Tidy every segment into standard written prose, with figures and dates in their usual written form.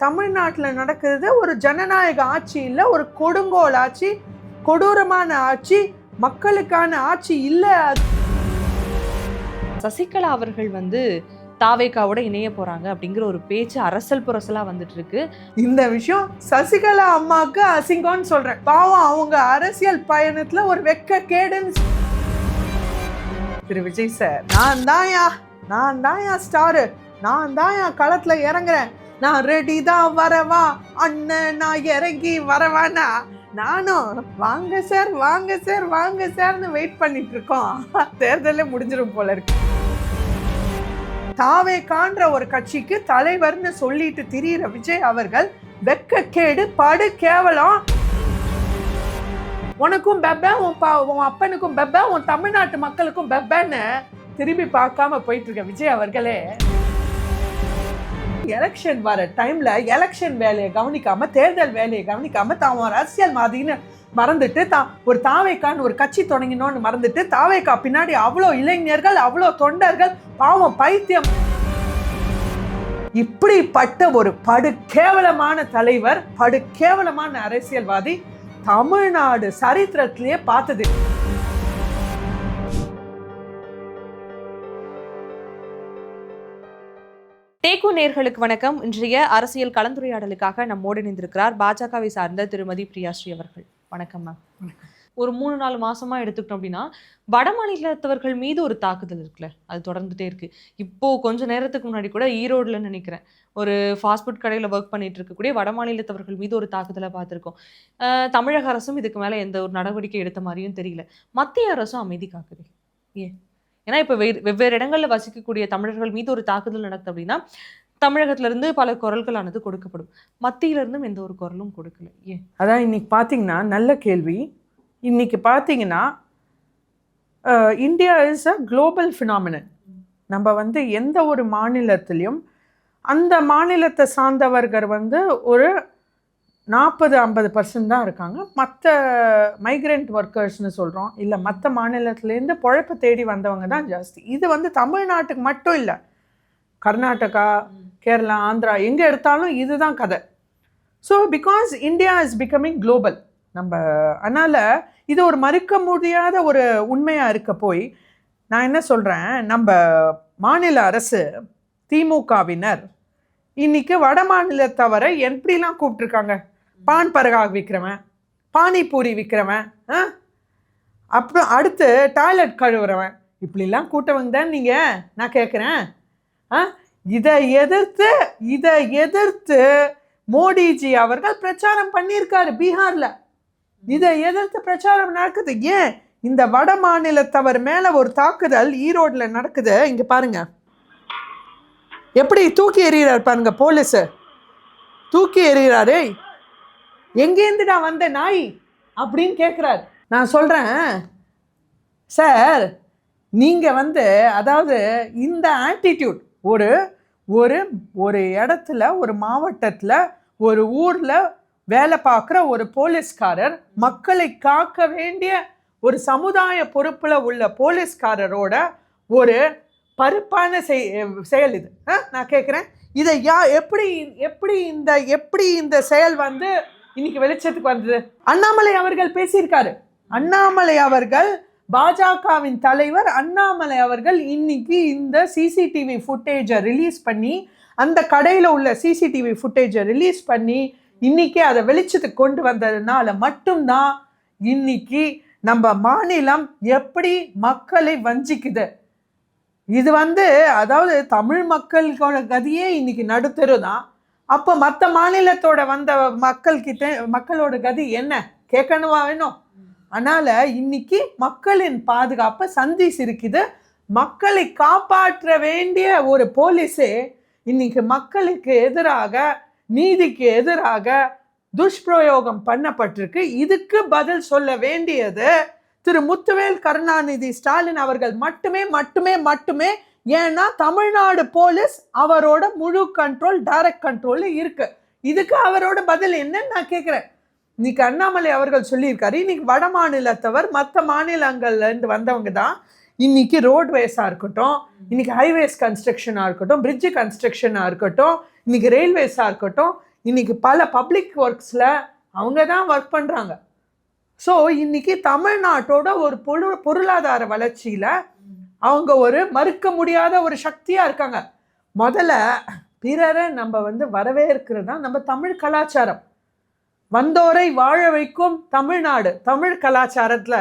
தமிழ்நாட்டில் நடக்கிறது ஒரு ஜனநாயக ஆட்சி இல்லை, ஒரு கொடுங்கோல் ஆட்சி, கொடூரமான ஆட்சி, மக்களுக்கான ஆட்சி இல்லை. சசிகலா அவர்கள் தாவேகாவோட இணைய போறாங்க அப்படிங்கிற ஒரு பேச்சு அரசல் புரசலா வந்துட்டு இருக்கு. இந்த விஷயம் சசிகலா அம்மாவுக்கு அசிங்கம்னு சொல்றேன். பாவம், அவங்க அரசியல் பயணத்துல ஒரு வெக்க கேடுன்னு. திரு விஜய் சார், நான் தான் ஸ்டாரு, நான் தான் களத்துல இறங்குறேன், நான் ரெடி தான் வரவா அண்ணன், நான் இறங்கி வரவானா, நானும் வாங்க சார் வாங்க சார் வாங்க சார்னு வெயிட் பண்ணிட்டு இருக்கோம். தேர்தலே முடிஞ்சிடும் போல இருக்கு. தாவேகான்ற ஒரு கட்சிக்கு தலைவர்னு சொல்லிட்டு திரியிற விஜய் அவர்கள் வெக்கக்கேடு, படு கேவலம். உனக்கும் பெப்ப, உன் அப்பனுக்கும் பெப்ப, உன் தமிழ்நாட்டு மக்களுக்கும் பெப்பன்னு திரும்பி பார்க்காம போயிட்டு இருக்க விஜய் அவர்களே, எலெக்ஷன் வர டைம்ல எலெக்ஷன் வேலையை கவனிக்காம, தேர்தல் வேலையை கவனிக்காம, தான் ஒரு அரசியல்வாதின்னு மறந்துட்டு, தான் ஒரு தாவேகான்னு ஒரு கட்சி தொடங்கினோன்னு மறந்துட்டு, தாவேகா பின்னாடி அவ்வளோ இளைஞர்கள், அவ்வளோ தொண்டர்கள், பாவம் பைத்தியம். இப்படிப்பட்ட ஒரு படு கேவலமான தலைவர், படு கேவலமான அரசியல்வாதி தமிழ்நாடு சரித்திரத்திலேயே பார்த்தது. டேக்கு நேர்களுக்கு வணக்கம். இன்றைய அரசியல் கலந்துரையாடலுக்காக நம்மோடு இணைந்திருக்கிறார் பாஜகவை சார்ந்த திருமதி பிரியாஸ்ரீ அவர்கள். வணக்கம் மேம். ஒரு 3-4 மாசமா எடுத்துக்கிட்டோம் அப்படின்னா, வட மாநிலத்தவர்கள் மீது ஒரு தாக்குதல் இருக்குல்ல, அது தொடர்ந்துட்டே இருக்கு. இப்போ கொஞ்ச நேரத்துக்கு முன்னாடி கூட ஈரோடுல நினைக்கிறேன், ஒரு ஃபாஸ்ட் ஃபுட் கடையில் ஒர்க் பண்ணிட்டு இருக்கக்கூடிய வட மாநிலத்தவர்கள் மீது ஒரு தாக்குதலை பார்த்துருக்கோம். தமிழக அரசும் இதுக்கு மேலே எந்த ஒரு நடவடிக்கை எடுத்த மாதிரியும் தெரியல. மத்திய அரசும் அமைதி காக்குது ஏன்? ஏன்னா இப்போ வெவ்வேறு இடங்களில் வசிக்கக்கூடிய தமிழர்கள் மீது ஒரு தாக்குதல் நடக்குது அப்படின்னா, தமிழகத்திலிருந்து பல குரல்களானது கொடுக்கப்படும், மத்தியிலிருந்தும் எந்த ஒரு குரலும் கொடுக்கல ஏன்? அதான் இன்னைக்கு பார்த்தீங்கன்னா நல்ல கேள்வி. இன்னைக்கு பார்த்தீங்கன்னா India is a global phenomenon. நம்ம எந்த ஒரு மாநிலத்திலையும் அந்த மாநிலத்தை சார்ந்தவர்கள் ஒரு 40-50% தான் இருக்காங்க. மற்ற மைக்ரெண்ட் ஒர்க்கர்ஸ்னு சொல்கிறோம், இல்லை மற்ற மாநிலத்துலேருந்து பொழைப்பு தேடி வந்தவங்க தான் ஜாஸ்தி. இது தமிழ்நாட்டுக்கு மட்டும் இல்லை, கர்நாடகா, கேரளா, ஆந்திரா, எங்கே எடுத்தாலும் இதுதான் கதை. So because India is becoming global. நம்ம அதனால் இது ஒரு மறுக்க முடியாத ஒரு உண்மையாக இருக்க போய் நான் என்ன சொல்கிறேன், நம்ம மாநில அரசு திமுகவினர் இன்னைக்கு வட மாநிலத்தவரை எப்படிலாம் கூப்பிட்டுருக்காங்க. பான் பரகாக விற்கிறவன், பானிபூரி விற்கிறவன், அப்புறம் அடுத்து டாய்லெட் கழுவுறவன், இப்படிலாம் கூட்டவங்க தான் நீங்கள். நான் கேட்குறேன், இதை எதிர்த்து மோடிஜி அவர்கள் பிரச்சாரம் பண்ணியிருக்காரு பீகாரில். இதை எதிர்த்து பிரச்சாரம் நடக்குது. ஏன் இந்த வட மாநிலத்தவர் மேலே ஒரு தாக்குதல் ஈரோடில் நடக்குது? இங்கே பாருங்க, எப்படி தூக்கி எறிகிறார் பாருங்க, போலீஸு தூக்கி எறிகிறாரு. எங்கேருந்துடா வந்த நாய் அப்படின்னு கேட்குறாரு. நான் சொல்கிறேன் சார், நீங்கள் அதாவது இந்த ஆட்டிடியூட் ஒரு ஒரு ஒரு இடத்துல, ஒரு மாவட்டத்தில், ஒரு ஊரில் வேலை பார்க்குற ஒரு போலீஸ்காரர், மக்களை காக்க வேண்டிய ஒரு சமுதாய பொறுப்பில் உள்ள போலீஸ்காரரோட ஒரு பருப்பான செயல் இது. நான் கேட்குறேன், இதை எப்படி இந்த செயல் இன்னைக்கு வெளிச்சத்துக்கு வந்தது? அண்ணாமலை அவர்கள் பேசியிருக்காரு. அண்ணாமலை அவர்கள், பாஜகவின் தலைவர் அண்ணாமலை அவர்கள் இன்னைக்கு இந்த சிசிடிவி ஃபுட்டேஜை ரிலீஸ் பண்ணி, அந்த கடையில் உள்ள சிசிடிவி ஃபுட்டேஜை ரிலீஸ் பண்ணி இன்னைக்கு அதை வெளிச்சத்துக்கு கொண்டு வந்ததுனால மட்டும்தான் இன்னைக்கு நம்ம மாநிலம் எப்படி மக்களை வஞ்சிக்குது. இது அதாவது தமிழ் மக்களோட கதியே இன்னைக்கு நடுத்தரு தான். அப்போ மற்ற மாநிலத்தோட வந்த மக்களோட கதி என்ன கேட்கணுமா வேணும்? அதனால் இன்னைக்கு மக்களின் பாதுகாப்பை சந்திஸ் இருக்குது. மக்களை காப்பாற்ற வேண்டிய ஒரு போலீஸே இன்னைக்கு மக்களுக்கு எதிராக, நீதிக்கு எதிராக துஷ்பிரயோகம் பண்ணப்பட்டிருக்கு. இதுக்கு பதில் சொல்ல வேண்டியது திரு முத்துவேல் கருணாநிதி ஸ்டாலின் அவர்கள் மட்டுமே. ஏன்னா தமிழ்நாடு போலீஸ் அவரோட முழு கண்ட்ரோல், டைரக்ட் கண்ட்ரோல் இருக்கு. இதுக்கு அவரோட பதில் என்னன்னு நான் கேட்குறேன். இன்னைக்கு அண்ணாமலை அவர்கள் சொல்லியிருக்காரு, இன்னைக்கு வட மாநிலத்தவர் மற்ற மாநிலங்கள்லேருந்து வந்தவங்க தான் இன்னைக்கு ரோட்வேஸாக இருக்கட்டும், இன்னைக்கு ஹைவேஸ் கன்ஸ்ட்ரக்ஷனாக இருக்கட்டும், பிரிட்ஜு கன்ஸ்ட்ரக்ஷனாக இருக்கட்டும், இன்னைக்கு ரயில்வேஸாக இருக்கட்டும், இன்னைக்கு பல பப்ளிக் ஒர்க்ஸில் அவங்க தான் ஒர்க் பண்ணுறாங்க. ஸோ இன்னைக்கு தமிழ்நாட்டோட ஒரு பொருளாதார வளர்ச்சியில் அவங்க ஒரு மறுக்க முடியாத ஒரு சக்தியாக இருக்காங்க. முதல்ல பிறரை நம்ம வரவேற்கிறது தான் நம்ம தமிழ் கலாச்சாரம். வந்தோரை வாழ வைக்கும் தமிழ்நாடு, தமிழ் கலாச்சாரத்தில்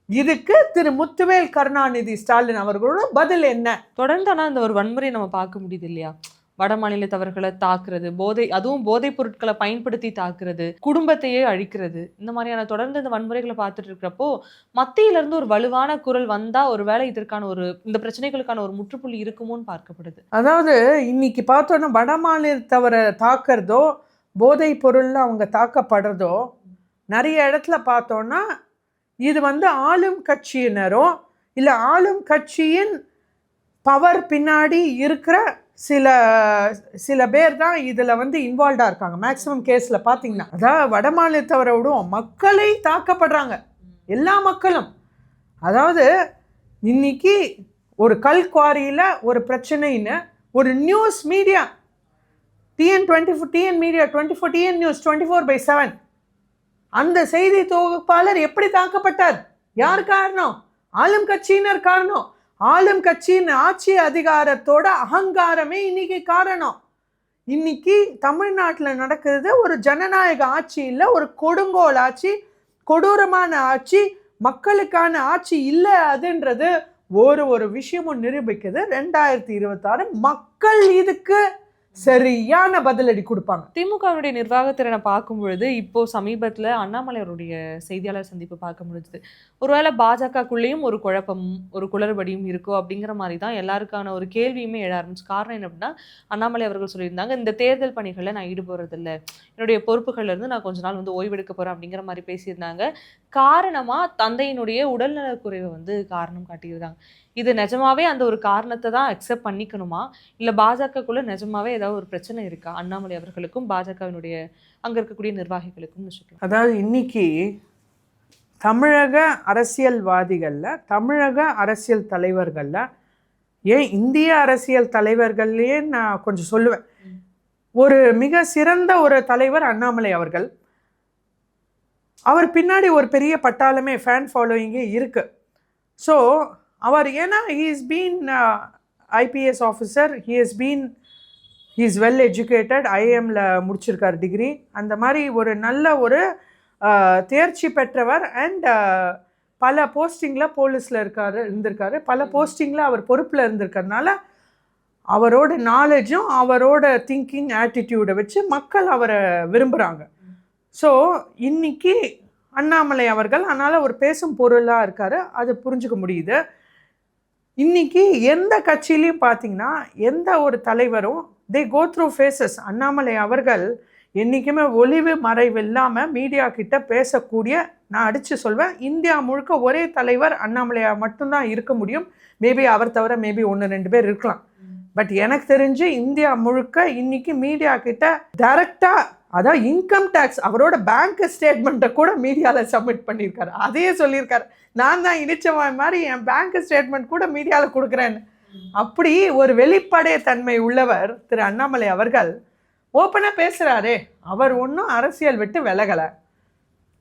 இதுக்கு திரு முத்துவேல் கருணாநிதி ஸ்டாலின் அவர்களோட பதில் என்ன? தொடர்ந்து ஆனால் இந்த ஒரு வன்முறை நம்ம பார்க்க முடியுது இல்லையா? வட மாநிலத்தவர்களை தாக்குறது, அதுவும் போதைப் பொருட்களை பயன்படுத்தி தாக்குறது, குடும்பத்தையே அழிக்கிறது, இந்த மாதிரியான தொடர்ந்து இந்த வன்முறைகளை பார்த்துட்டு இருக்கிறப்போ மத்தியில இருந்து ஒரு வலுவான குரல் வந்தா ஒருவேளை இதற்கான இந்த பிரச்சனைகளுக்கான ஒரு முற்றுப்புள்ளி இருக்குமோன்னு பார்க்கப்படுது. அதாவது இன்னைக்கு பார்த்தோன்னா வட மாநிலத்தவரை தாக்குறதோ, போதைப் பொருள்ல அவங்க தாக்கப்படுறதோ நிறைய இடத்துல பார்த்தோன்னா இது ஆளும் கட்சியினரோ இல்லை ஆளும் கட்சியின் பவர் பின்னாடி இருக்கிற சில பேர் தான் இதில் இன்வால்வ்டாக இருக்காங்க. மேக்ஸிமம் கேஸில் பார்த்தீங்கன்னா அதாவது வட மாநிலத்தவரை விடும் மக்களை தாக்கப்படுறாங்க, எல்லா மக்களும். அதாவது இன்னைக்கு ஒரு கல்குவாரியில் ஒரு பிரச்சனைன்னு ஒரு news media TN media 24 TN news 24/7 அந்த செய்தி தொகுப்பாளர் எப்படி தாக்கப்பட்டார்? யார் காரணம்? ஆளும் கட்சியினர் காரணம். ஆளும் கட்சியின் ஆட்சி அதிகாரத்தோட அகங்காரமே இன்னைக்கு காரணம். இன்னைக்கு தமிழ்நாட்டில் நடக்கிறது ஒரு ஜனநாயக ஆட்சி இல்லை, ஒரு கொடுங்கோல் ஆட்சி, கொடூரமான ஆட்சி, மக்களுக்கான ஆட்சி இல்லை. அதுன்றது ஒரு விஷயமும் நிரூபிக்குது. 2026 மக்கள் இதுக்கு சரியான பதிலடி கொடுப்பாங்க. திமுகவுடைய நிர்வாகத்திறனை பார்க்கும் பொழுது இப்போ சமீபத்தில் அண்ணாமலை அவருடைய செய்தியாளர் சந்திப்பு பார்க்க முடிஞ்சது. ஒருவேளை பாஜகக்குள்ளேயும் ஒரு குழப்பமும் ஒரு குளறுபடியும் இருக்கோ அப்படிங்கிற மாதிரி தான் எல்லாருக்கான ஒரு கேள்வியுமே எழ ஆரம்பிச்சு. காரணம் என்ன அப்படின்னா, அண்ணாமலை அவர்கள் சொல்லியிருந்தாங்க, இந்த தேர்தல் பணிகளில் நான் ஈடுபடுறதில்லை, என்னுடைய பொறுப்புகள்ல இருந்து நான் கொஞ்ச நாள் ஓய்வெடுக்க போறேன் அப்படிங்கிற மாதிரி பேசியிருந்தாங்க. காரணமா தந்தையினுடைய உடல்நலக்குறைவை காரணம் காட்டியிருந்தாங்க. இது நிஜமாவே அந்த ஒரு காரணத்தை தான் அக்செப்ட் பண்ணிக்கணுமா, இல்லை பாஜகக்குள்ள நிஜமாவே ஏதாவது ஒரு பிரச்சனை இருக்கா அண்ணாமலை அவர்களுக்கும் பாஜகவினுடைய அங்க இருக்கக்கூடிய நிர்வாகிகளுக்கும்? அதாவது இன்னைக்கு தமிழக அரசியல்வாதிகள்ல, தமிழக அரசியல் தலைவர்கள்ல, ஏன் இந்திய அரசியல் தலைவர்கள்லயே நான் கொஞ்சம் சொல்லுவேன், ஒரு மிக சிறந்த ஒரு தலைவர் அண்ணாமலை அவர்கள். அவர் பின்னாடி ஒரு பெரிய பட்டாளமே ஃபேன் ஃபாலோயிங்கே இருக்கு. ஸோ அவர் ஏன்னா he is been IPS officer, he is well educated, IIMல முடிச்சிருக்கார் டிகிரி. அந்த மாதிரி ஒரு நல்ல ஒரு தேர்ச்சி பெற்றவர். அண்ட் பல போஸ்டிங்கில் போலீஸில் இருந்திருக்காரு, பல போஸ்டிங்கில் அவர் பொறுப்பில் இருந்திருக்கிறதுனால அவரோட நாலேஜும் அவரோட திங்கிங் ஆட்டிடியூடை வச்சு மக்கள் அவரை விரும்புகிறாங்க. ஸோ இன்னைக்கு அண்ணாமலை அவர்கள் அதனால் ஒரு பேசும் பொருளாக இருக்கார், அது புரிஞ்சுக்க முடியுது. இன்னைக்கு எந்த கட்சியிலையும் பார்த்தீங்கன்னா எந்த ஒரு தலைவரும் தே கோ த்ரூ ஃபேஸஸ். அண்ணாமலை அவர்கள் என்றைக்குமே ஒளிவு மறைவு இல்லாமல் மீடியா கிட்ட பேசக்கூடிய, நான் அடித்து சொல்வேன், இந்தியா முழுக்க ஒரே தலைவர் அண்ணாமலையாக மட்டும்தான் இருக்க முடியும். மேபி அவர் தவிர மேபி 1-2 பேர் இருக்கலாம். பட் எனக்கு தெரிஞ்சு இந்தியா முழுக்க இன்னைக்கு மீடியா கிட்ட டைரக்டாக, அதான் இன்கம் டேக்ஸ் அவரோட பேங்க் ஸ்டேட்மெண்ட்டை கூட மீடியாவில் சப்மிட் பண்ணியிருக்காரு. அதையே சொல்லியிருக்காரு, நான் தான் இனிச்சவன் மாதிரி என் பேங்க் ஸ்டேட்மெண்ட் கூட மீடியாவில் கொடுக்குறேன்னு. அப்படி ஒரு வெளிப்படை தன்மை உள்ளவர் திரு அண்ணாமலை அவர்கள் ஓப்பனாக பேசுகிறாரே. அவர் ஒன்றும் அரசியல் விட்டு விலகலை.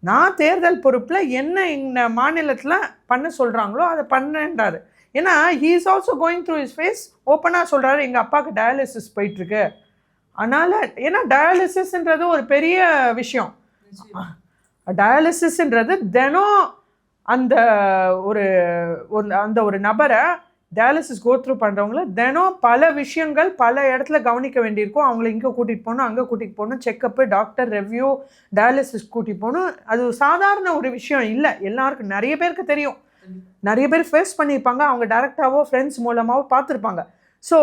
நான் தேர்தல் பொறுப்பில் என்ன இந்த மாநிலத்தில் பண்ண சொல்கிறாங்களோ அதை பண்ணேன்றாரு. ஏன்னா he is also going through his phase. ஓப்பனாக சொல்கிறாரு, எங்கள் அப்பாவுக்கு டயாலிசிஸ் போயிட்டுருக்கு. அதனால் ஏன்னா டயாலிசிஸ்ன்றது ஒரு பெரிய விஷயம். டயாலிசிஸ்ன்றது தினம் அந்த ஒரு நபரை டயாலிசிஸ் கோத்ரூ பண்ணுறவங்கள தினம் பல விஷயங்கள் பல இடத்துல கவனிக்க வேண்டியிருக்கும். அவங்கள இங்கே கூட்டிகிட்டு போகணும், அங்கே கூட்டிகிட்டு போகணும், செக்கப்பு, டாக்டர் ரெவ்யூ, டயாலிசிஸ் கூட்டிகிட்டு போகணும். அது சாதாரண ஒரு விஷயம் இல்லை. எல்லாருக்கும் நிறைய பேருக்கு தெரியும், நிறைய பேர் ஃபேஸ் பண்ணியிருப்பாங்க, அவங்க டைரெக்டாகவோ ஃப்ரெண்ட்ஸ் மூலமாகவோ பார்த்துருப்பாங்க. ஸோ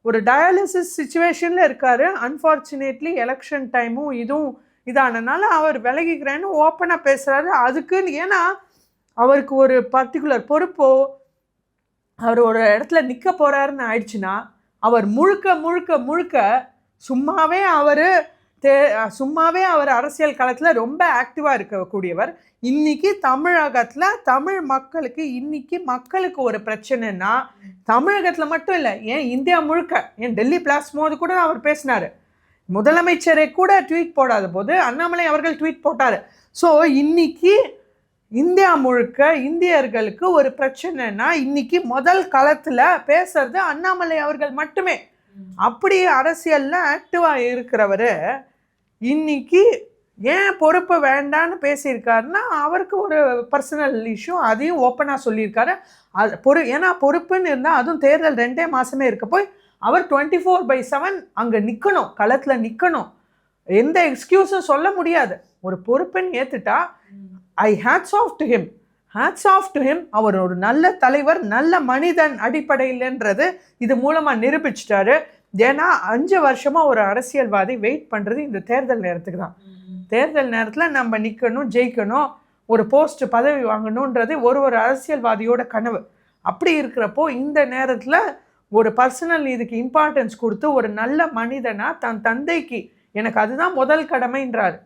ஒரு டயாலிசிஸ் சுச்சுவேஷனில் இருக்கார். அன்ஃபார்ச்சுனேட்லி எலெக்ஷன் டைமும் இதுவும் இதானனால அவர் விலகிக்கிறேன்னு ஓப்பனாக பேசுகிறாரு. அதுக்குன்னு ஏன்னா அவருக்கு ஒரு பர்டிகுலர் பொறுப்போ அவர் ஒரு இடத்துல நிற்க போகிறாருன்னு ஆயிடுச்சுன்னா அவர் முழுக்க முழுக்க முழுக்க சும்மாவே அவர் சும்மாவே அவர் அரசியல் களத்தில் ரொம்ப ஆக்டிவாக இருக்கக்கூடியவர். இன்னைக்கு தமிழகத்தில் தமிழ் மக்களுக்கு மக்களுக்கு ஒரு பிரச்சனைன்னா தமிழகத்தில் மட்டும் இல்லை, ஏன் இந்தியா முழுக்க, ஏன் டெல்லி பிளாஸ்ட் போது கூட அவர் பேசினார். முதலமைச்சரை கூட ட்வீட் போடாத போது அண்ணாமலை அவர்கள் ட்வீட் போட்டார். ஸோ இன்னைக்கு இந்தியா முழுக்க இந்தியர்களுக்கு ஒரு பிரச்சனைனா இன்னைக்கு முதல் களத்தில் பேசுறது அண்ணாமலை அவர்கள் மட்டுமே. அப்படி அரசியல்ல ஆக்டிவாக இருக்கிறவர் இன்னைக்கு ஏன் பொறுப்பு வேண்டான்னு பேசியிருக்காருன்னா அவருக்கு ஒரு பர்சனல் இஷ்யூ, அதையும் ஓப்பனாக சொல்லியிருக்காரு. ஏன்னா பொறுப்புன்னு இருந்தால் அதுவும் தேர்தல் 2 மாதமே இருக்க போய் அவர் 24/7 அங்கே நிற்கணும், களத்தில் நிற்கணும். எந்த எக்ஸ்கியூஸும் சொல்ல முடியாது. ஒரு பொறுப்புன்னு ஏற்றுட்டா ஹேட்ஸ் ஆஃப் டு ஹிம். அவர் ஒரு நல்ல தலைவர், நல்ல மனிதன் அடிப்படையில்ன்றது இது மூலமாக நிரூபிச்சிட்டாரு. ஏன்னா 5 வருஷமாக ஒரு அரசியல்வாதி வெயிட் பண்ணுறது இந்த தேர்தல் நேரத்துக்கு தான். தேர்தல் நேரத்தில் நம்ம நிற்கணும், ஜெயிக்கணும், ஒரு போஸ்ட் பதவி வாங்கணுன்றது ஒரு அரசியல்வாதியோட கனவு. அப்படி இருக்கிறப்போ இந்த நேரத்தில் ஒரு பர்சனல் இதுக்கு இம்பார்ட்டன்ஸ் கொடுத்து ஒரு நல்ல மனிதனா தன் தந்தைக்கு எனக்கு அதுதான் முதல் கடமைன்றார்.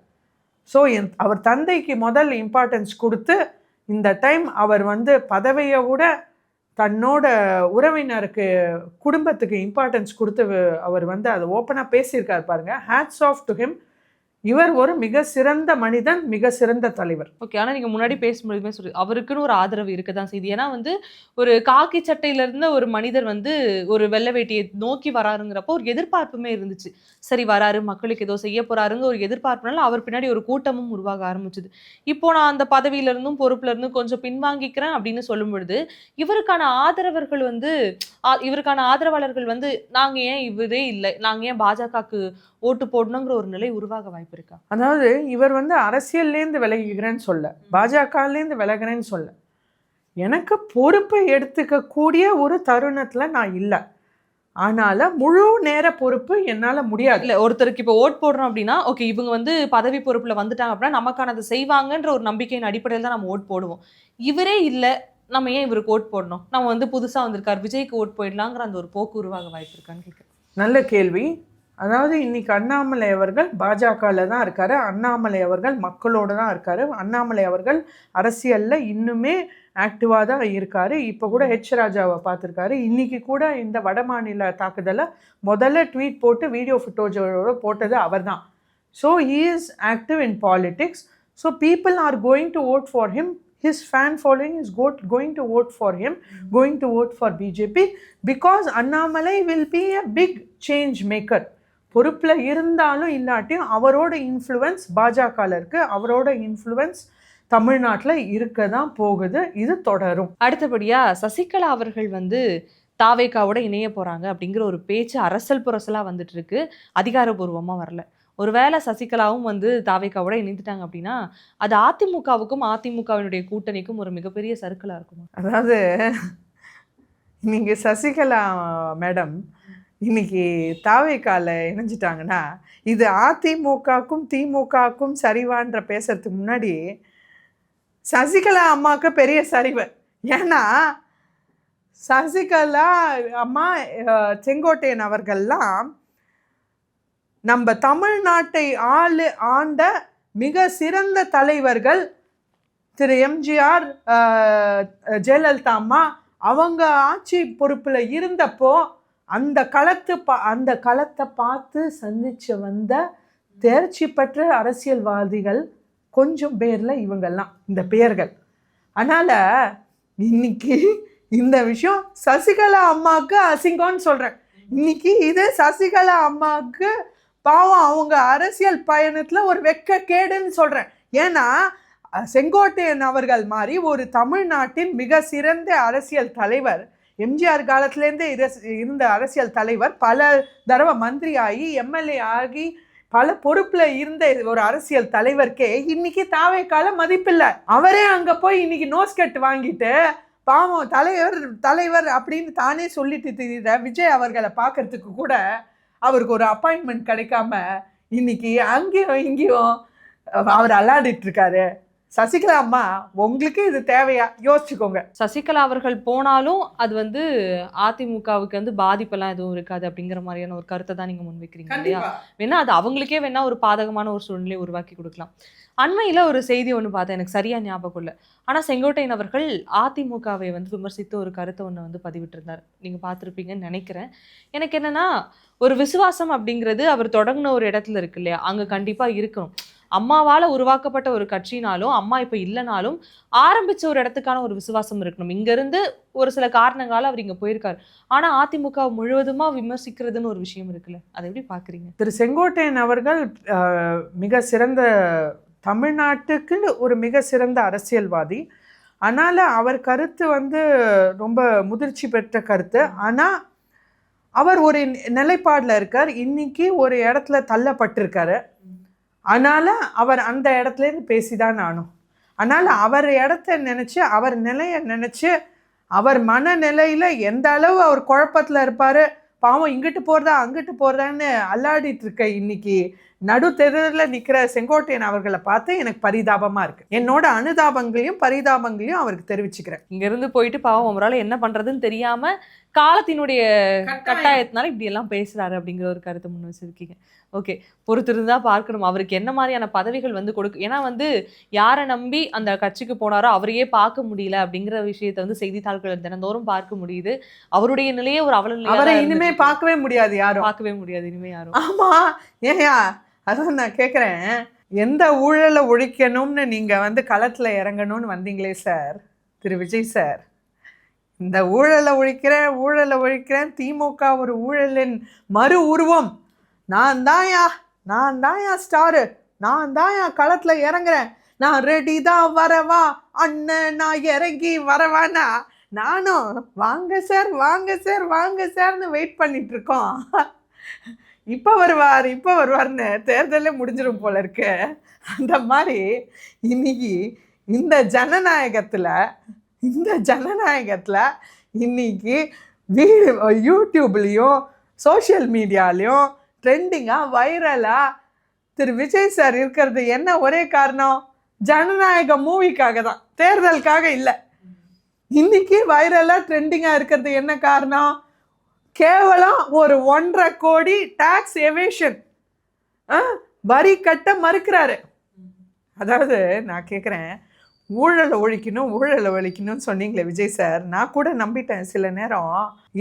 ஸோ அவர் தந்தைக்கு முதல் இம்பார்ட்டன்ஸ் கொடுத்து இந்த டைம் அவர் பதவியை விட தன்னோட உறவினருக்கு குடும்பத்துக்கு இம்பார்ட்டன்ஸ் கொடுத்து அவர் அதை ஓப்பனாக பேசியிருக்கார் பாருங்க. Hats off to him. இவர் ஒரு மிக சிறந்த மனிதன், மிக சிறந்த தலைவர். ஓகே, ஆனால் நீங்கள் முன்னாடி பேசும்போதுமே சொல்லி அவருக்குன்னு ஒரு ஆதரவு இருக்க தான் செய்யுது. ஏன்னா ஒரு காக்கி சட்டையில இருந்த ஒரு மனிதர் ஒரு வெள்ளை வேட்டியை நோக்கி வராருங்கிறப்போ ஒரு எதிர்பார்ப்புமே இருந்துச்சு. சரி வராரு, மக்களுக்கு ஏதோ செய்ய போறாருங்க ஒரு எதிர்பார்ப்புனால அவர் பின்னாடி ஒரு கூட்டமும் உருவாக ஆரம்பிச்சுது. இப்போ நான் அந்த பதவியில இருந்தும் பொறுப்புல இருந்தும் கொஞ்சம் பின்வாங்கிக்கிறேன் அப்படின்னு சொல்லும் பொழுது இவருக்கான ஆதரவர்கள் இவருக்கான ஆதரவாளர்கள் நாங்க ஏன் இவரே இல்லை, நாங்க ஏன் பாஜகவுக்கு ஓட்டு போடணுங்கிற ஒரு நிலை உருவாக வாய்ப்பு இருக்கா? அதாவது இவர் அரசியல்லேருந்து விலகுகிறேன்னு சொல்ல, பாஜகலேருந்து விலகிறேன்னு சொல்ல, எனக்கு பொறுப்பை எடுத்துக்கக்கூடிய ஒரு தருணத்தில் நான் இல்லை. ஆனால முழு நேர பொறுப்பு என்னால் முடியாது. இல்லை, ஒருத்தருக்கு இப்போ ஓட் போடுறோம் அப்படின்னா ஓகே இவங்க பதவி பொறுப்பில் வந்துட்டாங்க அப்படின்னா நமக்கானதை செய்வாங்கன்ற ஒரு நம்பிக்கையின் அடிப்படையில் தான் நம்ம ஓட் போடுவோம். இவரே இல்லை, நம்ம ஏன் இவருக்கு ஓட் போடணும், நம்ம புதுசாக வந்திருக்கார் விஜய்க்கு ஓட் போயிடலாங்கிற அந்த ஒரு போக்கு உருவாக வாய்ப்பு இருக்கான்னு கேட்குறேன். நல்ல கேள்வி. அதாவது இன்னைக்கு அண்ணாமலை அவர்கள் பாஜகவில் தான் இருக்காரு, அண்ணாமலை அவர்கள் மக்களோடு தான் இருக்காரு, அண்ணாமலை அவர்கள் அரசியலில் இன்னுமே ஆக்டிவாக தான் இருக்காரு. இப்போ கூட ராஜாவை பார்த்துருக்காரு. இன்னைக்கு கூட இந்த வடமாநில தாக்குதலை முதல்ல ட்வீட் போட்டு வீடியோ ஃபுட்டேஜோட போட்டது அவர் தான். So he is active in politics. So people are going to vote for him. His fan following is going to vote for him, going to vote for BJP because Annamalai will be a big change maker. பொறுப்பில் இருந்தாலும் இல்லாட்டியும் அவரோட influence பாஜகவில் இருக்குது, அவரோட influence தமிழ்நாட்டில் இருக்க தான் போகுது. இது தொடரும். அடுத்தபடியாக சசிகலா அவர்கள் தாவேகாவோட இணைய போகிறாங்க அப்படிங்கிற ஒரு பேச்சு அரசல் புரசலாக வந்துட்டு இருக்கு, அதிகாரபூர்வமாக வரல. ஒருவேளை சசிகலாவும் தாவேகாவோட இணைந்துட்டாங்க அப்படின்னா அது அதிமுகவுக்கும் அதிமுகவினுடைய கூட்டணிக்கும் ஒரு மிகப்பெரிய சர்க்கிளாக இருக்குமா? அதாவது நீங்கள் சசிகலா மேடம் இன்னைக்கு தாவேகால இணைஞ்சிட்டாங்கன்னா இது அதிமுகக்கும் திமுகக்கும் சரிவான்ற பேசுறதுக்கு முன்னாடி சசிகலா அம்மாவுக்கு பெரிய சரிவு. ஏன்னா சசிகலா அம்மா செங்கோட்டையன் அவர்கள்லாம் நம்ம தமிழ்நாட்டை ஆண்ட மிக சிறந்த தலைவர்கள். திரு எம்ஜிஆர், ஜெயலலிதா அம்மா அவங்க ஆட்சி பொறுப்பில் இருந்தப்போ அந்த களத்தை பார்த்து சந்திச்சு வந்த தேர்ச்சி பெற்ற அரசியல்வாதிகள் கொஞ்சம் பேரில் இவங்கெல்லாம் இந்த பெயர்கள். அதனால் இன்னைக்கு இந்த விஷயம் சசிகலா அம்மாவுக்கு அசிங்கம்னு சொல்கிறேன். இன்னைக்கு இது சசிகலா அம்மாவுக்கு பாவம், அவங்க அரசியல் பயணத்தில் ஒரு வெட்கக்கேடுன்னு சொல்கிறேன். ஏன்னா செங்கோட்டையன் அவர்கள் மாதிரி ஒரு தமிழ்நாட்டின் மிக சிறந்த அரசியல் தலைவர், எம்ஜிஆர் காலத்திலேருந்தே இருந்த அரசியல் தலைவர், பல தடவை மந்திரி ஆகி எம்எல்ஏ ஆகி பல பொறுப்பில் இருந்த ஒரு அரசியல் தலைவருக்கே இன்னைக்கு தாவேக்கால மதிப்பில்லை. அவரே அங்கே போய் இன்னைக்கு நோஸ்கட் வாங்கிட்டு பாவம் தலைவர் அப்படின்னு தானே சொல்லிட்டு தெரியுற விஜய் அவர்களை பார்க்கறதுக்கு கூட அவருக்கு ஒரு அப்பாயின்மெண்ட் கிடைக்காம இன்னைக்கு அங்கேயும் இங்கேயும் அவர் அல்லாடிட்டு இருக்காரு. சசிகலா அம்மா உங்களுக்கு இது தேவையா யோசிச்சுக்கோங்க. சசிகலா அவர்கள் போனாலும் அது வந்து அதிமுகவுக்கு வந்து பாதிப்பெல்லாம் எதுவும் இருக்காது அப்படிங்கிற மாதிரியான ஒரு கருத்தை தான் நீங்க முன்வைக்கிறீங்க இல்லையா? வேணா அது அவங்களுக்கே வேணா ஒரு பாதகமான ஒரு சூழ்நிலையை உருவாக்கி கொடுக்கலாம். அண்மையில ஒரு செய்தி ஒன்று பார்த்தேன், எனக்கு சரியா ஞாபகம் இல்லை. ஆனா செங்கோட்டையன் அவர்கள் அதிமுகவை வந்து விமர்சித்து ஒரு கருத்தை ஒன்று வந்து பதிவிட்டிருந்தார். நீங்க பார்த்துருப்பீங்கன்னு நினைக்கிறேன். எனக்கு என்னன்னா, ஒரு விசுவாசம் அப்படிங்கிறது அவர் தொடங்கின ஒரு இடத்துல இருக்கு இல்லையா, அங்க கண்டிப்பா இருக்கணும். அம்மாவால உருவாக்கப்பட்ட ஒரு கட்சினாலும், அம்மா இப்ப இல்லைனாலும் ஆரம்பிச்ச ஒரு இடத்துக்கான ஒரு விசுவாசம் இருக்கணும். இங்க இருந்து ஒரு சில காரணங்களால அவர் இங்க போயிருக்காரு. ஆனா அதிமுக முழுவதுமா விமர்சிக்கிறதுன்னு ஒரு விஷயம் இருக்குல்ல, அதை எப்படி பாக்குறீங்க? திரு செங்கோட்டையன் அவர்கள் மிக சிறந்த, தமிழ்நாட்டுக்கு ஒரு மிக சிறந்த அரசியல்வாதி. அதனால அவர் கருத்து வந்து ரொம்ப முதிர்ச்சி பெற்ற கருத்து. ஆனா அவர் ஒரு நிலைப்பாடுல இருக்கார். இன்னைக்கு ஒரு இடத்துல தள்ளப்பட்டிருக்காரு. அதனால அவர் அந்த இடத்துல இருந்து பேசிதான் ஆனும். அதனால அவர் இடத்த நினைச்சு, அவர் நிலையை நினைச்சு, அவர் மனநிலையில எந்த அளவு அவர் குழப்பத்துல இருப்பாரு, பாவம் இங்கிட்டு போறதா அங்கிட்டு போறதான்னு அல்லாடிட்டு இருக்க இன்னைக்கு நடு தெருவில் நிற்கிற செங்கோட்டையன் அவர்களை பார்த்து எனக்கு பரிதாபமா இருக்கு. என்னோட அனுதாபங்களையும் பரிதாபங்களையும் அவருக்கு தெரிவிச்சுக்கிறேன். இங்க இருந்து போயிட்டு பாவம் அவரால் என்ன பண்றதுன்னு தெரியாம காலத்தினுடைய கட்டாயத்தினால இப்படி எல்லாம் பேசுறாரு அப்படிங்கிற ஒரு கருத்தை முன் வச்சிருக்கீங்க. ஓகே, பொறுத்திருந்தா பார்க்கணும் அவருக்கு என்ன மாதிரியான பதவிகள் வந்து கொடுக்கும். ஏன்னா வந்து யாரை நம்பி அந்த கட்சிக்கு போனாரோ அவரையே பார்க்க முடியல அப்படிங்கிற விஷயத்த வந்து செய்தித்தாள்கள் தினந்தோறும் பார்க்க முடியுது. அவருடைய நிலையே ஒரு அவரை இனிமே பார்க்கவே முடியாது, யாரும் பார்க்கவே முடியாது இனிமே யாரும். ஆமா, ஏயா அதான் நான் கேட்குறேன், எந்த ஊழலை ஒழிக்கணும்னு நீங்க வந்து களத்துல இறங்கணும்னு வந்தீங்களே சார், திரு விஜய் சார், இந்த ஊழலை ஒழிக்கிறேன், திமுக ஒரு ஊழலின் மறு உருவம், நான் தான்யா ஸ்டாரு, நான் தான்யா களத்துல இறங்குறேன், நான் ரெடி தான் வரவா அண்ணன், நான் இறங்கி வரவானா, நானும் வாங்க சார்னு வெயிட் பண்ணிட்டு இருக்கோம். இப்போ வருவார்னு தேர்தலே முடிஞ்சிடும் போல இருக்கு. அந்த மாதிரி இன்னைக்கு இந்த ஜனநாயகத்தில் இன்னைக்கு யூடியூப்லேயும் சோஷியல் மீடியாலையும் ட்ரெண்டிங்காக வைரலாக திரு விஜய் சார் இருக்கிறது என்ன ஒரே காரணம், ஜனநாயக மூவிக்காக தான், தேர்தலுக்காக இல்லை. இன்னைக்கு வைரலாக ட்ரெண்டிங்காக இருக்கிறது என்ன காரணம், கேவலம் ஒரு 1.5 கோடி டாக்ஸ் எவேஷன், வரி கட்ட மறுக்கிறாரு. அதாவது நான் கேட்குறேன், ஊழலை ஒழிக்கணும்னு சொன்னீங்களே விஜய் சார், நான் கூட நம்பிட்டேன் சில நேரம்.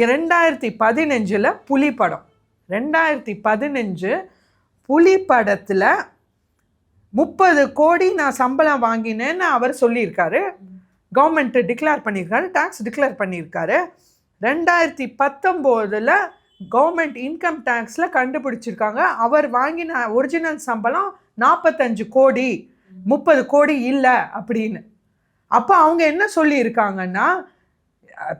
2015 புலி படம், 2015 புலி படத்தில் 30 கோடி நான் சம்பளம் வாங்கினேன்னு அவர் சொல்லியிருக்காரு. கவர்மெண்ட்டு டிக்ளேர் பண்ணியிருக்காரு, டாக்ஸ் டிக்ளேர் பண்ணியிருக்காரு. 2019 கவர்மெண்ட் இன்கம் டேக்ஸில் கண்டுபிடிச்சிருக்காங்க அவர் வாங்கின ஒரிஜினல் சம்பளம் 45 கோடி, 30 கோடி இல்லை அப்படின்னு. அப்போ அவங்க என்ன சொல்லியிருக்காங்கன்னா,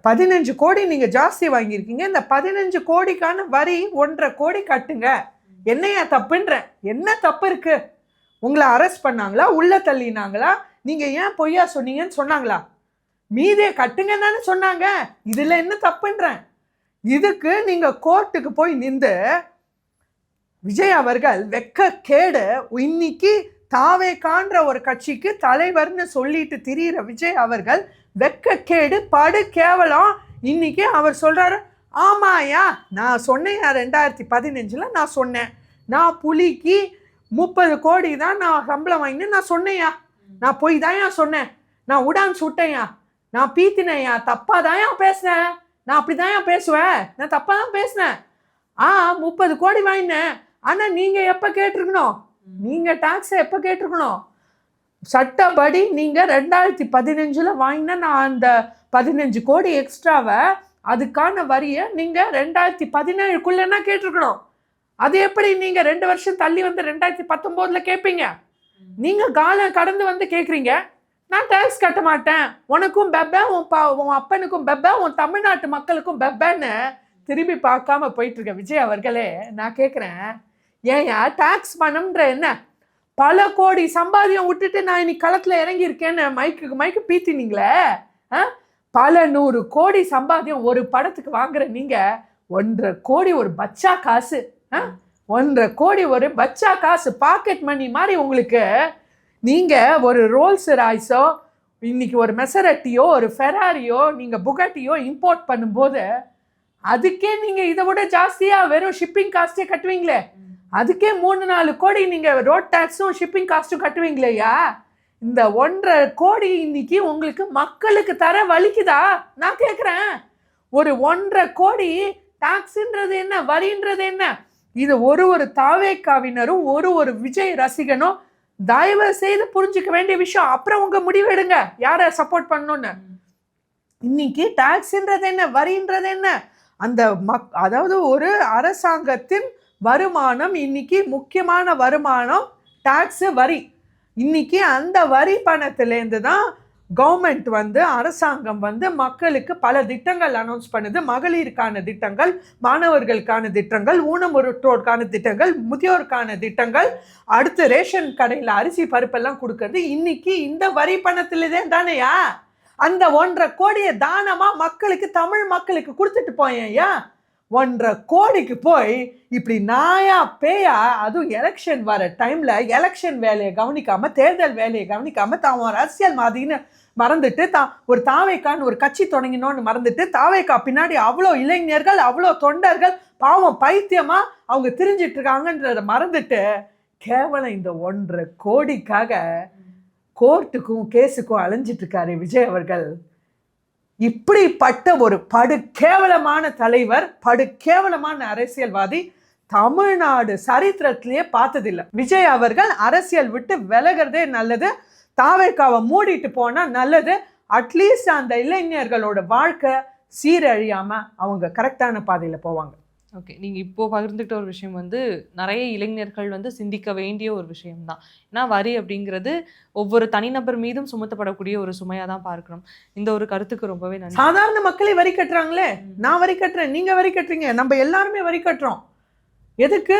15 கோடி நீங்கள் ஜாஸ்தி வாங்கியிருக்கீங்க, இந்த 15 கோடிக்கான வரி 1.5 கோடி கட்டுங்க. என்னையா தப்புன்ற, என்ன தப்பு இருக்கு? உங்களை அரெஸ்ட் பண்ணாங்களா, உள்ள தள்ளினாங்களா, நீங்கள் ஏன் பொய்யா சொன்னீங்கன்னு சொன்னாங்களா? மீதியை கட்டுங்க தானே சொன்னாங்க. இதில் என்ன தப்புன்றேன். இதுக்கு நீங்கள் கோர்ட்டுக்கு போய் நின்று விஜய் அவர்கள் வெக்க கேடு, இன்னைக்கு தாவேகான்ற ஒரு கட்சிக்கு தலைவர்னு சொல்லிட்டு திரியிற விஜய் அவர்கள் வெக்க கேடு, படு கேவலம். இன்னைக்கு அவர் சொல்றாரு, ஆமாயா நான் சொன்னேன், 2015 நான் சொன்னேன், நான் புலிக்கு 30 கோடி தான் நான் சம்பளம் வாங்கினேன், நான் சொன்னேயா, நான் போய் தான்யா சொன்னேன், நான் உடான் சுட்டேயா, நான் பீத்தினேயா, தப்பா தான்யா பேசினேன், நான் அப்படிதான்யா பேசுவேன், நான் தப்பா தான் பேசினேன். 30 கோடி வாங்கினேன். ஆனா நீங்க எப்ப கேட்டிருக்கணும், நீங்க டாக்ஸை எப்ப கேட்டிருக்கணும்? சட்டப்படி நீங்க 2015 வாங்கினா நான் அந்த 15 கோடி எக்ஸ்ட்ராவை, அதுக்கான வரியை நீங்க 2017 கேட்டிருக்கணும். அது எப்படி நீங்க 2 வருஷம் தள்ளி வந்து 2019 கேட்பீங்க? நீங்க காலம் கடந்து வந்து கேட்குறீங்க, நான் டேக்ஸ் கட்ட மாட்டேன், உனக்கும் பெப்ப, உன் அப்பனுக்கும் பெப்ப, உன் தமிழ்நாட்டு மக்களுக்கும் பெப்பன்னு திரும்பி பார்க்காம போயிட்டு இருக்க விஜய் அவர்களே, நான் கேட்குறேன், ஏன்யா டாக்ஸ் பணம்ன்ற என்ன? பல கோடி சம்பாதியம் விட்டுட்டு நான் இன்னைக்கு களத்தில் இறங்கியிருக்கேன்னு மைக்கு பீத்தினீங்களே. பல 100 கோடி சம்பாதியம் ஒரு படத்துக்கு வாங்குற நீங்க 1.5 கோடி ஒரு பச்சா காசு, 1.5 கோடி ஒரு பச்சா காசு, பாக்கெட் மணி மாதிரி உங்களுக்கு நீங்க ஒரு ரோல்ஸ் ராய்ஸோ இன்னைக்கு ஒரு மெசரட்டியோ ஒரு ஃபெராரியோ நீங்க புகட்டியோ இம்போர்ட் பண்ணும்போது அதுக்கே நீங்க இதை விட ஜாஸ்தியா வெறும் ஷிப்பிங் காஸ்டே கட்டுவீங்களே, அதுக்கே 3-4 கோடி நீங்க ரோட் டாக்ஸும் ஷிப்பிங் காஸ்ட்டும் கட்டுவீங்களேயா? இந்த 1.5 கோடி இன்னைக்கு உங்களுக்கு மக்களுக்கு தர வலிக்குதா? நான் கேட்குறேன். ஒரு 1.5 கோடி டாக்ஸ்ன்றது என்ன, வரின்றது என்ன? இது ஒரு தாவேக்காவினரும் ஒரு விஜய் ரசிகனும் தயவு செய்து புரிஞ்சுக்க வேண்டிய விஷயம். அப்புறம் உங்க முடிவு எடுங்க யாரை சப்போர்ட் பண்ணணும்னு. இன்னைக்கு டாக்ஸ்ன்றது என்ன, வரின்றது என்ன? அந்த அதாவது ஒரு அரசாங்கத்தின் வருமானம் இன்னைக்கு முக்கியமான வருமானம் டாக்ஸ், வரி. இன்னைக்கு அந்த வரி பணத்திலேருந்து தான் கவர்மெண்ட் அரசாங்கம் மக்களுக்கு பல திட்டங்கள் அனௌன்ஸ் பண்ணுது. மகளிருக்கான திட்டங்கள், மாணவர்களுக்கான திட்டங்கள், ஊனமுற்றோருக்கான திட்டங்கள், முதியோருக்கான திட்டங்கள், அடுத்து ரேஷன் கடையில் அரிசி பருப்பெல்லாம் கொடுக்கறது இன்னைக்கு இந்த வரி பணத்திலே தானேயா? அந்த 1.5 கோடியை தானமா மக்களுக்கு, தமிழ் மக்களுக்கு கொடுத்துட்டு போயேயா. 1.5 கோடிக்கு போய் இப்படி நாயா பேயா, அதுவும் எலெக்ஷன் வர டைம்ல எலெக்ஷன் வேலையை கவனிக்காம, தேர்தல் வேலையை கவனிக்காம, தான் ஒரு அரசியல் மாதின்னு மறந்துட்டு, ஒரு தாவேக்கான்னு ஒரு கட்சி தொடங்கினோன்னு மறந்துட்டு, தாவேக்கா பின்னாடி அவ்வளோ இளைஞர்கள், அவ்வளோ தொண்டர்கள் பாவம் பைத்தியமா அவங்க திரிஞ்சிட்டு இருக்காங்கன்றத மறந்துட்டு கேவலம் இந்த 1.5 கோடிக்காக கோர்ட்டுக்கும் கேஸுக்கும் அலைஞ்சிட்டு இருக்காரு விஜய் அவர்கள். இப்படிப்பட்ட ஒரு படுகேவலமான தலைவர், படுகேவலமான அரசியல்வாதி தமிழ்நாடு சரித்திரத்திலேயே பார்த்ததில்லை. விஜய் அவர்கள் அரசியல் விட்டு விலகிறதே நல்லது. தாவேக்காவை மூடிட்டு போனா நல்லது. அட்லீஸ்ட் அந்த இளைஞர்களோட வாழ்க்கை சீரழியாம அவங்க கரெக்டான பாதையில போவாங்க. ஓகே, நீங்கள் இப்போ பகிர்ந்துக்கிட்ட ஒரு விஷயம் நிறைய இளைஞர்கள் சிந்திக்க வேண்டிய ஒரு விஷயம்தான். ஏன்னா வரி அப்படிங்கிறது ஒவ்வொரு தனிநபர் மீதும் சுமத்தப்படக்கூடிய ஒரு சுமையாக தான் பார்க்கணும். இந்த ஒரு கருத்துக்கு ரொம்பவே நன்றி. சாதாரண மக்களே வரி கட்டுறாங்களே, நான் வரி கட்டுறேன், நீங்க வரி கட்டுறீங்க, நம்ம எல்லாருமே வரி கட்டுறோம். எதுக்கு?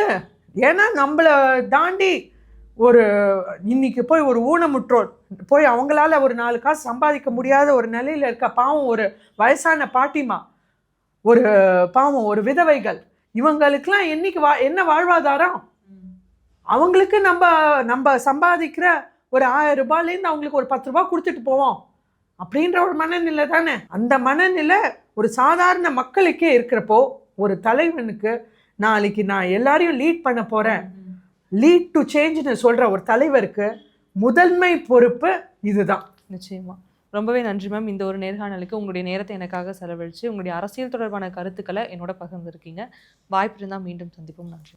ஏன்னா நம்மளை தாண்டி ஒரு இன்னைக்கு போய் ஒரு ஊனமுற்றோர் போய் அவங்களால ஒரு 4 காசு சம்பாதிக்க முடியாத ஒரு நிலையில இருக்க பாவம் ஒரு வயசான பாட்டிமா, ஒரு பாவம் ஒரு விதவைகள், இவங்களுக்கெல்லாம் என்னைக்கு என்ன வாழ்வாதாரம்? அவங்களுக்கு நம்ம சம்பாதிக்கிற ஒரு 1000 ரூபாயிலேருந்து அவங்களுக்கு ஒரு 10 ரூபாய் கொடுத்துட்டு போவோம் அப்படின்ற ஒரு மனநிலை தானே. அந்த மனநிலை ஒரு சாதாரண மக்களுக்கே இருக்கிறப்போ, ஒரு தலைவனுக்கு நாளைக்கு நான் எல்லாரையும் லீட் பண்ண போறேன், லீட் டு சேஞ்ச்னு சொல்ற ஒரு தலைவருக்கு முதன்மை பொறுப்பு இதுதான். நிச்சயமா. ரொம்பவே நன்றி மேம். இந்த ஒரு நேர்காணலுக்கு உங்களுடைய நேரத்தை எனக்காக செலவழித்து உங்களுடைய அரசியல் தொடர்பான கருத்துக்களை என்னோட பகிர்ந்துருக்கீங்க. வாய்ப்பு இருந்தால் மீண்டும் சந்திப்போம். நன்றி.